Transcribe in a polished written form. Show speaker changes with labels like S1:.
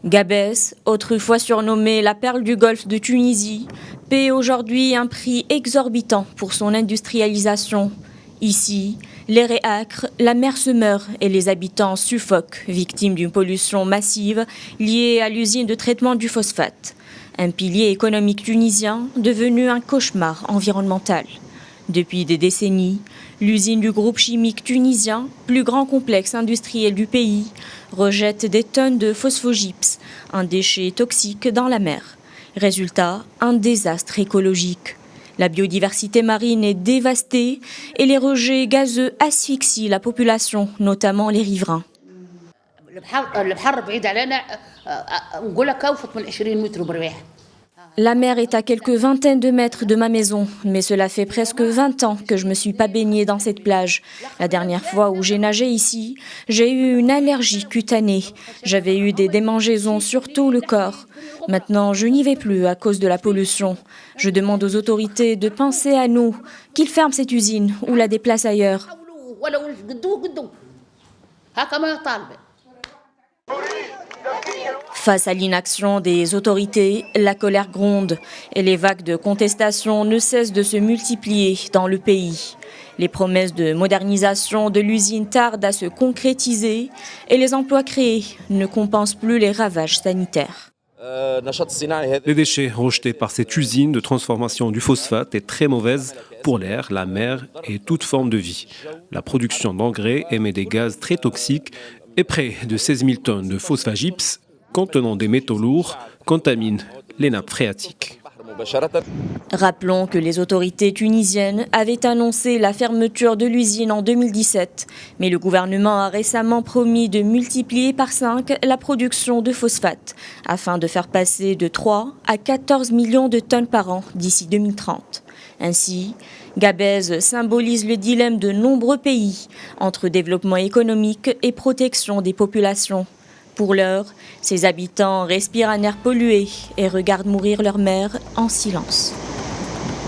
S1: Gabès, autrefois surnommée la perle du golfe de Tunisie, paie aujourd'hui un prix exorbitant pour son industrialisation. Ici, l'air est âcre, la mer se meurt et les habitants suffoquent, victimes d'une pollution massive liée à l'usine de traitement du phosphate. Un pilier économique tunisien devenu un cauchemar environnemental. Depuis des décennies, l'usine du groupe chimique tunisien, plus grand complexe industriel du pays, rejette des tonnes de phosphogypse, un déchet toxique dans la mer. Résultat, un désastre écologique. La biodiversité marine est dévastée et les rejets gazeux asphyxient la population, notamment les riverains. La mer est à quelques vingtaines de mètres de ma maison, mais cela fait presque 20 ans que je ne me suis pas baignée dans cette plage. La dernière fois où j'ai nagé ici, j'ai eu une allergie cutanée. J'avais eu des démangeaisons sur tout le corps. Maintenant, je n'y vais plus à cause de la pollution. Je demande aux autorités de penser à nous, qu'ils ferment cette usine ou la déplacent ailleurs. Face à l'inaction des autorités, la colère gronde et les vagues de contestation ne cessent de se multiplier dans le pays. Les promesses de modernisation de l'usine tardent à se concrétiser et les emplois créés ne compensent plus les ravages sanitaires.
S2: Les déchets rejetés par cette usine de transformation du phosphate est très mauvaise pour l'air, la mer et toute forme de vie. La production d'engrais émet des gaz très toxiques et près de 16 000 tonnes de phosphagypse contenant des métaux lourds contaminent les nappes phréatiques.
S1: Rappelons que les autorités tunisiennes avaient annoncé la fermeture de l'usine en 2017, mais le gouvernement a récemment promis de multiplier par 5 la production de phosphate, afin de faire passer de 3 à 14 millions de tonnes par an d'ici 2030. Ainsi, Gabès symbolise le dilemme de nombreux pays entre développement économique et protection des populations. Pour l'heure, ses habitants respirent un air pollué et regardent mourir leur mère en silence.